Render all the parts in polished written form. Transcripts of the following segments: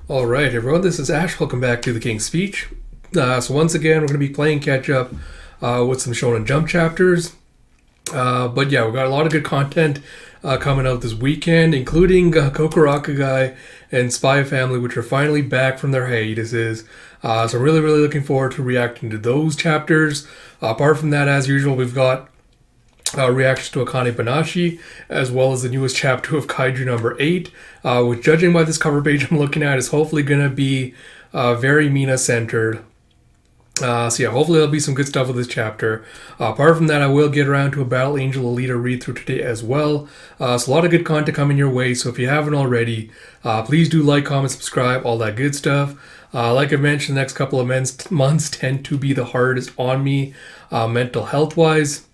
All right, everyone, this is Ash. Welcome back to the King's Speech. So once again, we're going to be playing catch up with some Shonen Jump chapters. But yeah, we've got a lot of good content coming out this weekend, including Kokoroka and Spy Family, which are finally back from their hiatuses. So I'm really, really looking forward to reacting to those chapters. Apart from that, as usual, we've got reactions to Akane Banashi, as well as the newest chapter of Kaiju No.8, which, judging by this cover page I'm looking at, is hopefully going to be very Mina-centered. So yeah, hopefully there'll be some good stuff with this chapter. Apart from that, I will get around to a Battle Angel Alita read-through today as well. So a lot of good content coming your way, so if you haven't already, please do like, comment, subscribe, all that good stuff. Like I mentioned, the next couple of months tend to be the hardest on me, mental health-wise.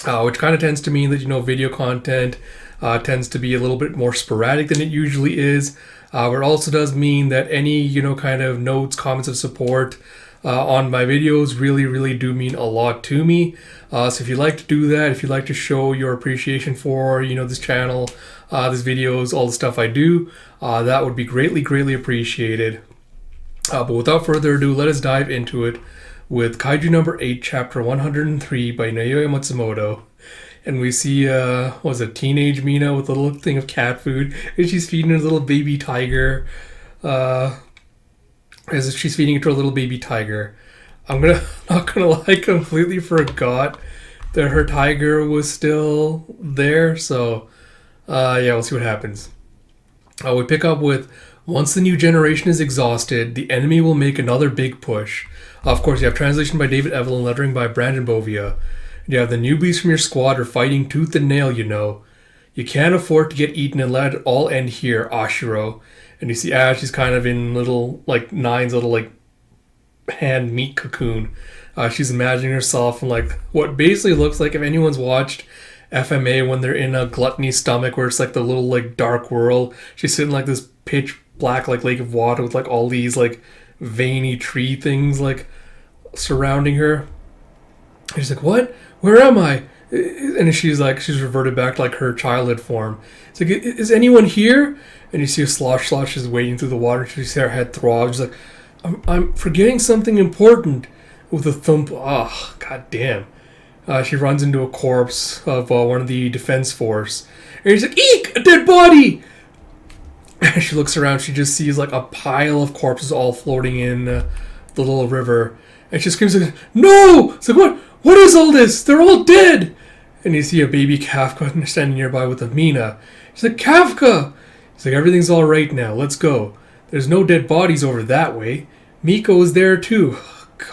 Which kind of tends to mean that, video content tends to be a little bit more sporadic than it usually is. But it also does mean that any, kind of notes, comments of support on my videos really, really do mean a lot to me. So if you'd like to do that, if you'd like to show your appreciation for, this channel, these videos, all the stuff I do, that would be greatly, greatly appreciated. But without further ado, let us dive into it with Kaiju No.8, Chapter 103 by Naoya Matsumoto. And we see, teenage Mina with a little thing of cat food, and she's feeding her little baby tiger. As she's feeding it to her little baby tiger. Not gonna lie, I completely forgot that her tiger was still there, so, we'll see what happens. We pick up with, once the new generation is exhausted, the enemy will make another big push. Of course, you have translation by David Evelyn, lettering by Brandon Bovia. You have the newbies from your squad are fighting tooth and nail, You can't afford to get eaten and let it all end here, Ashiro. And you see Ash is kind of in Nine's little, hand meat cocoon. She's imagining herself in, what basically looks like, if anyone's watched FMA when they're in a gluttony stomach where it's, the little, dark world. She's sitting, this pitch black, lake of water with, all these, veiny tree things, surrounding her. And she's like, what? Where am I? And she's reverted back to her childhood form. It's like, is anyone here? And you see a slosh is wading through the water. She sees her head throb. She's like, I'm forgetting something important. With a thump. Oh, god damn. She runs into a corpse of one of the defense force. And he's like, eek! A dead body! And she looks around. She just sees a pile of corpses all floating in the little river. And she screams like, no! It's like, what? What is all this? They're all dead! And you see a baby Kafka standing nearby with a Mina. She's like, Kafka! He's like, everything's alright now. Let's go. There's no dead bodies over that way. Miko is there too.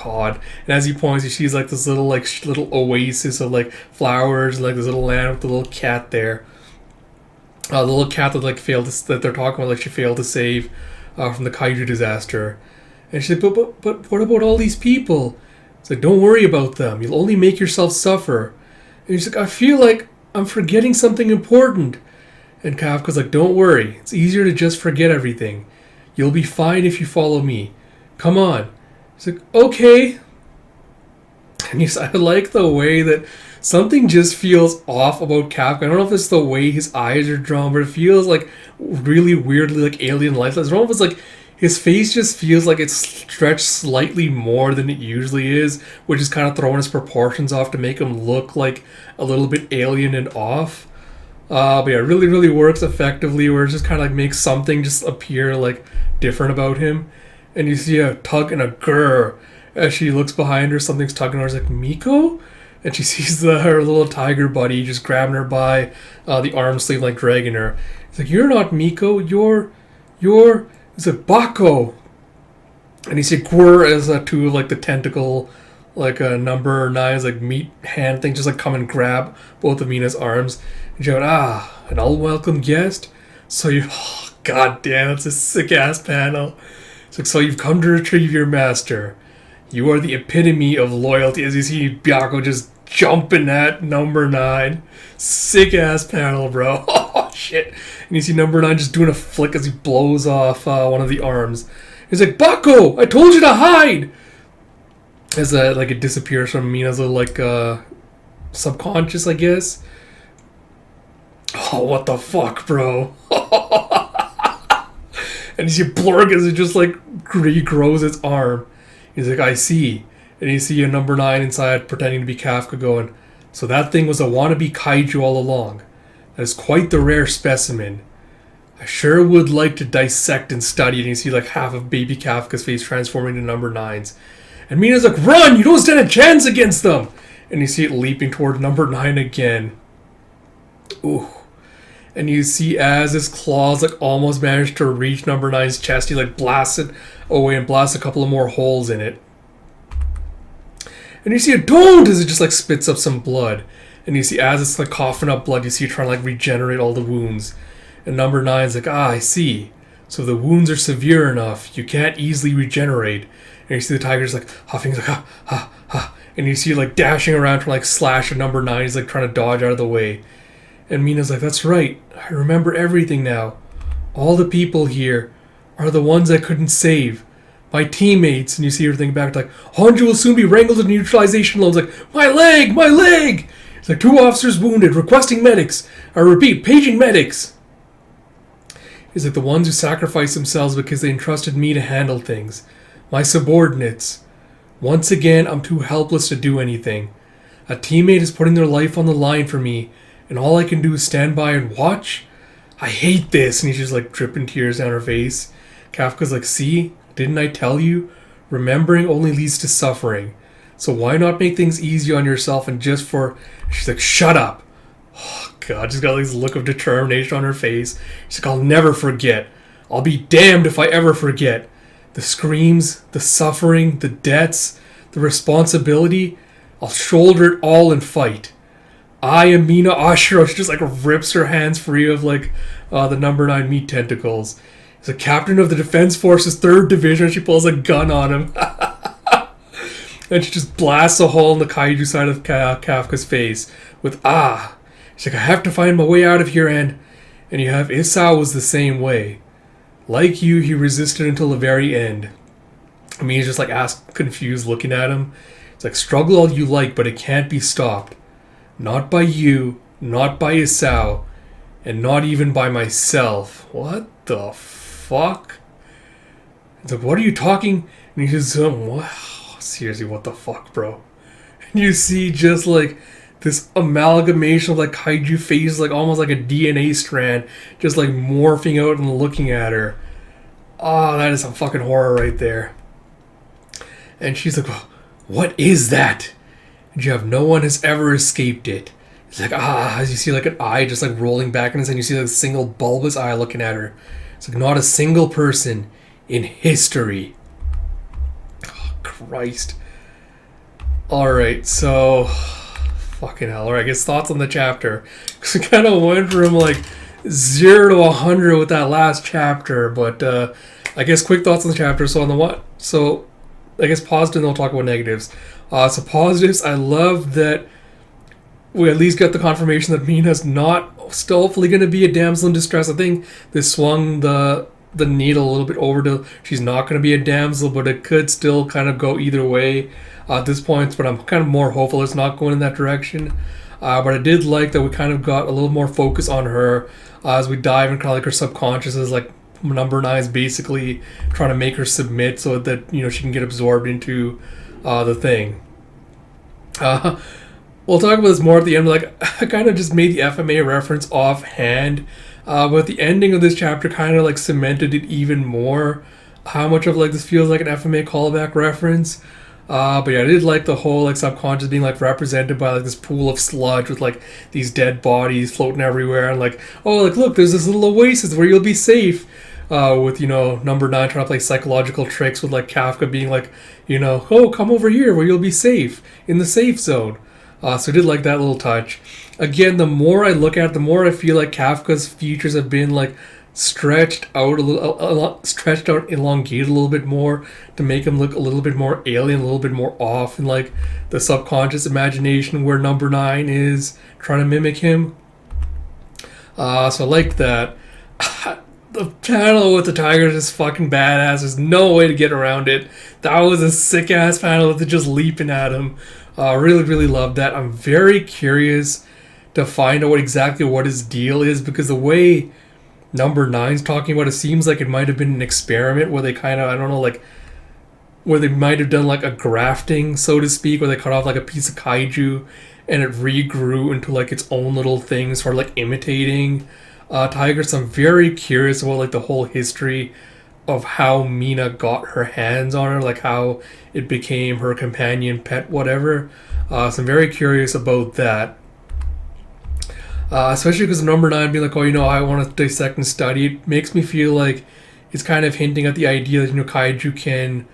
God. And as he points, he sees this little little oasis of flowers, this little land with the little cat there. The little cat that that they're talking about, she failed to save from the kaiju disaster. And she's like, but what about all these people? It's like, don't worry about them. You'll only make yourself suffer. And she's like, I feel like I'm forgetting something important. And Kafka's like, don't worry. It's easier to just forget everything. You'll be fine if you follow me. Come on. He's like, okay. And I like the way that something just feels off about Kafka. I don't know if it's the way his eyes are drawn, but it feels really weirdly alien lifeless. I don't know if it's his face just feels like it's stretched slightly more than it usually is, which is kind of throwing his proportions off to make him look a little bit alien and off. But yeah, it really, really works effectively, where it just kind of makes something just appear different about him. And you see a tug and a grr. As she looks behind her, something's tugging her. It's like, Miko? And she sees her little tiger buddy just grabbing her by the arm sleeve, dragging her. He's like, you're not Miko, you're... It's like, Bako! And you see Gwr as two of the tentacle, a number 9's meat hand thing, just come and grab both of Mina's arms. And she went, an unwelcome guest? So you... Oh, god damn, that's a sick ass panel. It's like, so you've come to retrieve your master. You are the epitome of loyalty. As you see Byako just jumping at number 9. Sick ass panel, bro. Oh shit. And you see number 9 just doing a flick as he blows off one of the arms. He's like, Bako, I told you to hide! As it disappears from Mina's little subconscious, I guess. Oh, what the fuck, bro? And you see Blurg as it just like regrows its arm. He's like, I see. And you see a number 9 inside pretending to be Kafka going, so that thing was a wannabe kaiju all along. That is quite the rare specimen. I sure would like to dissect and study it. And you see like half of baby Kafka's face transforming to number 9's. And Mina's like, run! You don't stand a chance against them! And you see it leaping toward number 9 again. Ooh. And you see as his claws like almost manage to reach number 9's chest, he like blasts it away and blasts a couple of more holes in it. And you see it don't as it just like spits up some blood. And you see as it's like coughing up blood, you see it trying to like regenerate all the wounds. And number 9's like, I see. So the wounds are severe enough, you can't easily regenerate. And you see the tiger's like huffing, like ha ha ha. And you see it like dashing around to like slash at number 9. He's like trying to dodge out of the way. And Mina's like, that's right. I remember everything now. All the people here are the ones I couldn't save. My teammates. And you see her thinking back like, Hanju will soon be wrangled to neutralization loans. Like, my leg, my leg. It's like 2 officers wounded, requesting medics. I repeat, paging medics. He's like the ones who sacrificed themselves because they entrusted me to handle things. My subordinates. Once again, I'm too helpless to do anything. A teammate is putting their life on the line for me, and all I can do is stand by and watch? I hate this. And he's just like dripping tears down her face. Kafka's like, see? Didn't I tell you? Remembering only leads to suffering. So why not make things easy on yourself and just for... She's like, shut up. Oh, God, she's got like this look of determination on her face. She's like, I'll never forget. I'll be damned if I ever forget. The screams, the suffering, the debts, the responsibility. I'll shoulder it all and fight. I am Mina Ashiro. She just like rips her hands free of like the number 9 meat tentacles. He's a captain of the Defense Force's 3rd Division. She pulls a gun on him. And she just blasts a hole in the kaiju side of Kafka's face with She's like, I have to find my way out of here, and you have Isao was the same way. Like you, he resisted until the very end. I mean, he's just like asked, confused, looking at him. It's like, struggle all you like, but it can't be stopped. Not by you, not by Isao, and not even by myself. What the fuck? It's like, what are you talking? And he's just, wow, seriously, what the fuck, bro? And you see just like this amalgamation of like kaiju faces, like almost like a DNA strand, just like morphing out and looking at her. Oh, that is some fucking horror right there. And she's like, what is that? And you have no one has ever escaped it. It's like, as you see like an eye just like rolling back in his head, you see like a single bulbous eye looking at her. It's like not a single person in history. Oh, Christ. Alright, so... Fucking hell. Alright, I guess thoughts on the chapter. Because it kind of went from like 0 to 100 with that last chapter. But I guess quick thoughts on the chapter. So on the what? So I guess positive, and then we'll talk about negatives. So positives, I love that we at least got the confirmation that Mina's not still hopefully going to be a damsel in distress. I think this swung the needle a little bit over to she's not going to be a damsel, but it could still kind of go either way at this point. But I'm kind of more hopeful it's not going in that direction. But I did like that we kind of got a little more focus on her as we dive into kind of like her subconscious as like number 9 is basically trying to make her submit so that she can get absorbed into the thing. We'll talk about this more at the end. Like, I kind of just made the FMA reference offhand, but the ending of this chapter kind of like cemented it even more. How much of like this feels like an FMA callback reference. But yeah, I did like the whole like subconscious being like represented by like this pool of sludge with like these dead bodies floating everywhere, and like, oh, like look, there's this little oasis where you'll be safe. With number 9 trying to play psychological tricks with like Kafka being like, oh, come over here where you'll be safe in the safe zone. So I did like that little touch. Again, the more I look at it, the more I feel like Kafka's features have been like stretched out, elongated a little bit more to make him look a little bit more alien, a little bit more off in like the subconscious imagination where number 9 is trying to mimic him. So I liked that. The panel with the tigers is fucking badass. There's no way to get around it. That was a sick ass panel with it just leaping at him. Really, really loved that. I'm very curious to find out exactly what his deal is, because the way number nine's talking about. It seems like it might have been an experiment where they kind of, I don't know, like, where they might have done like a grafting, so to speak, where they cut off like a piece of kaiju and it regrew into like its own little thing, sort of like imitating tigers. So I'm very curious about like the whole history of how Mina got her hands on her, like how it became her companion pet, whatever. So I'm very curious about that. Especially because number nine being like, oh, I want to dissect and study. It makes me feel like it's kind of hinting at the idea that kaiju can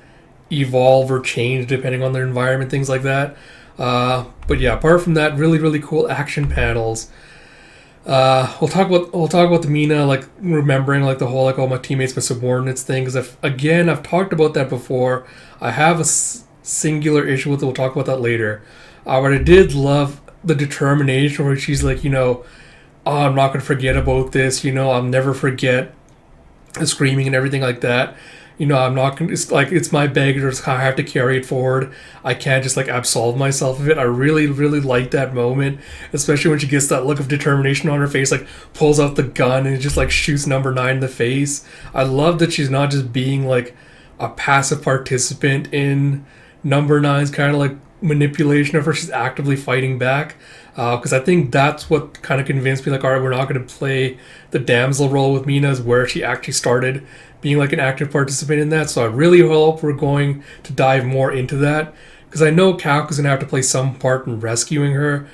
evolve or change depending on their environment, things like that. But yeah, apart from that, really really cool action panels. We'll talk about the Mina, like remembering like the whole like all my teammates, my subordinates thing. Because I've talked about that before. I have a singular issue with it. We'll talk about that later. But I did love the determination where she's like, oh, I'm not gonna forget about this. I'll never forget the screaming and everything like that. I'm not gonna. It's like it's my baggage. I have to carry it forward. I can't just like absolve myself of it. I really, really like that moment, especially when she gets that look of determination on her face, like pulls out the gun and just like shoots number nine in the face. I love that she's not just being like a passive participant in number nine's kind of like manipulation of her. She's actively fighting back. Because I think that's what kind of convinced me, like, all right, we're not going to play the damsel role with Mina, is where she actually started being like an active participant in that. So I really hope we're going to dive more into that, because I know Kafka's going to have to play some part in rescuing her,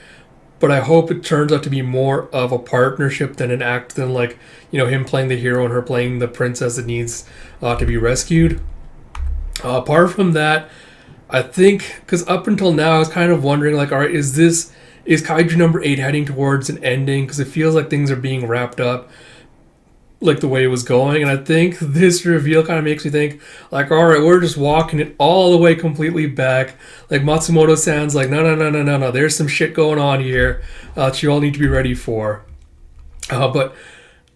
but I hope it turns out to be more of a partnership than an act, than like, him playing the hero and her playing the princess that needs to be rescued. Apart from that, I think, because up until now I was kind of wondering, like, all right, is Kaiju number 8 heading towards an ending? Because it feels like things are being wrapped up like the way it was going. And I think this reveal kind of makes me think, like, all right, we're just walking it all the way completely back. Like Matsumoto-san's like, no, there's some shit going on here that you all need to be ready for. But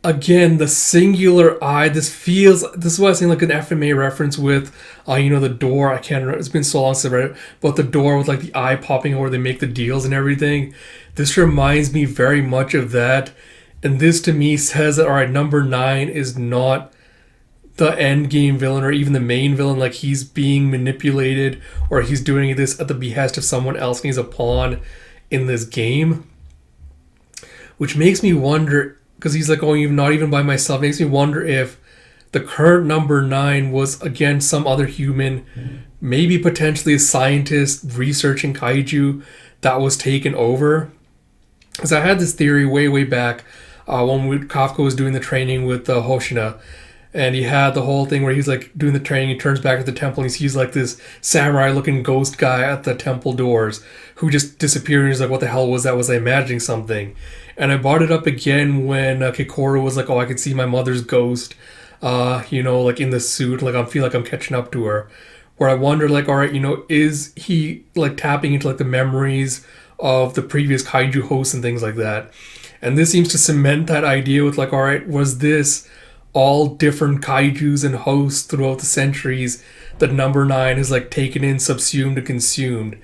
again, the singular eye, this is what I was saying, like an FMA reference with, the door. I can't remember, it's been so long since I read it, but the door with like the eye popping out where they make the deals and everything. This reminds me very much of that. And this to me says that, all right, number 9 is not the end game villain or even the main villain. Like, he's being manipulated, or he's doing this at the behest of someone else and he's a pawn in this game. Which makes me wonder, because he's like, oh, you're not even by myself, makes me wonder if the current number 9 was, again, some other human, maybe potentially a scientist researching kaiju that was taken over. Because I had this theory way back when Kafka was doing the training with Hoshina, and he had the whole thing where he's like doing the training, he turns back to the temple and he sees like this samurai looking ghost guy at the temple doors who just disappeared, and he's like, what the hell was that? Was I imagining something? And I brought it up again when Kikoru was like, oh, I could see my mother's ghost, like in the suit, like I feel like I'm catching up to her. Where I wonder, like, all right, is he like tapping into like the memories of the previous kaiju hosts and things like that? And this seems to cement that idea with like, all right, was this all different kaijus and hosts throughout the centuries that number 9 has like taken in, subsumed, and consumed?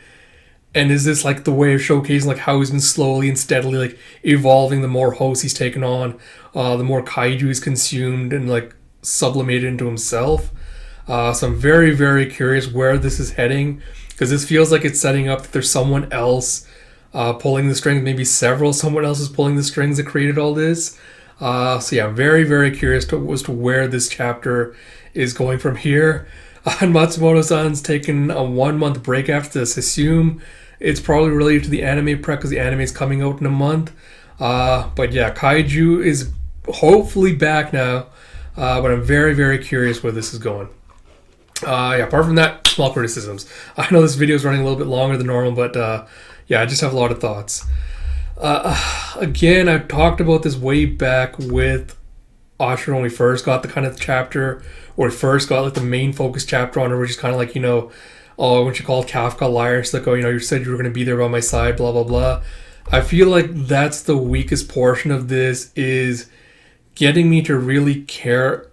And is this like the way of showcasing like how he's been slowly and steadily like evolving? The more hosts he's taken on, the more kaiju he's consumed and like sublimated into himself. So I'm very, very curious where this is heading, because this feels like it's setting up that there's someone else pulling the strings, maybe someone else is pulling the strings that created all this. So yeah, I'm very, very curious as to where this chapter is going from here. And Matsumoto-san's taken a 1-month break after this. I assume it's probably related to the anime prep, because the anime is coming out in a month. But yeah, Kaiju is hopefully back now. But I'm very, very curious where this is going. Apart from that, small criticisms. I know this video is running a little bit longer than normal, but I just have a lot of thoughts. Again, I've talked about this way back with Ashura when we first got the kind of chapter, or first got like the main focus chapter on her, which is kind of like, when she called Kafka a liar, it's like, oh, you said you were going to be there by my side, blah, blah, blah. I feel like that's the weakest portion of this, is getting me to really care.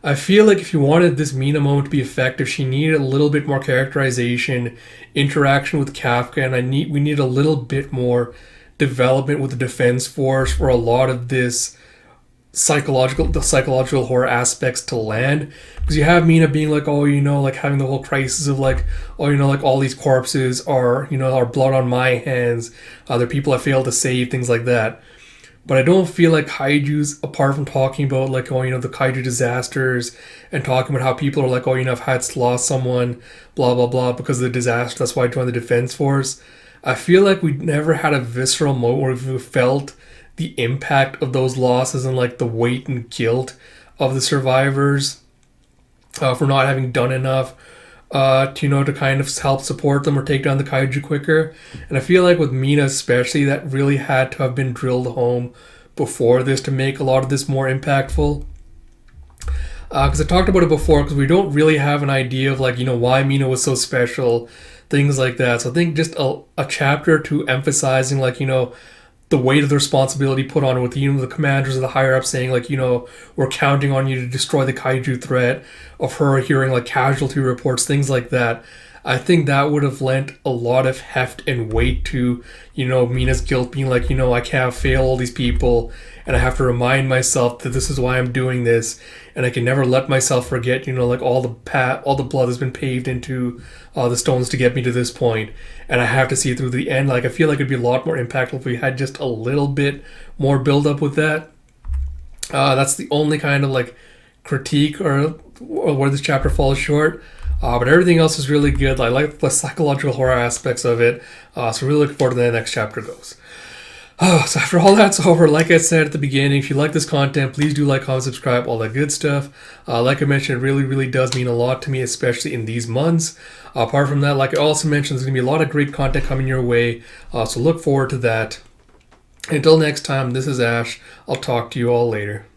I feel like if you wanted this Mina moment to be effective, she needed a little bit more characterization, interaction with Kafka, and we need a little bit more development with the Defense Force, where a lot of this psychological horror aspects to land, because you have Mina being like, oh, like having the whole crisis of like, oh, like all these corpses are, are blood on my hands, other people I failed to save, things like that. But I don't feel like Kaiju's, apart from talking about like, oh, the Kaiju disasters and talking about how people are like, oh, I've had lost someone, blah blah blah, because of the disaster, that's why I joined the defense force. I feel like we never had a visceral moment where we felt the impact of those losses and like the weight and guilt of the survivors for not having done enough to kind of help support them or take down the kaiju quicker. And I feel like with Mina especially, that really had to have been drilled home before this to make a lot of this more impactful. Because I talked about it before, because we don't really have an idea of like, why Mina was so special, things like that. So I think just a chapter to emphasizing like, the weight of the responsibility put on it with the commanders of the higher up saying like, we're counting on you to destroy the kaiju threat, of her hearing like casualty reports, things like that. I think that would have lent a lot of heft and weight to, Mina's guilt, being like, I can't fail all these people, and I have to remind myself that this is why I'm doing this, and I can never let myself forget, like all the blood has been paved into the stones to get me to this point, and I have to see it through the end. Like I feel like it'd be a lot more impactful if we had just a little bit more build up with that. That's the only kind of like critique or where this chapter falls short. But everything else is really good. I like the psychological horror aspects of it. So really looking forward to the next chapter goes. So after all that's over, like I said at the beginning, if you like this content, please do like, comment, subscribe, all that good stuff. Like I mentioned, it really, really does mean a lot to me, especially in these months. Apart from that, like I also mentioned, there's going to be a lot of great content coming your way. So look forward to that. Until next time, this is Ash. I'll talk to you all later.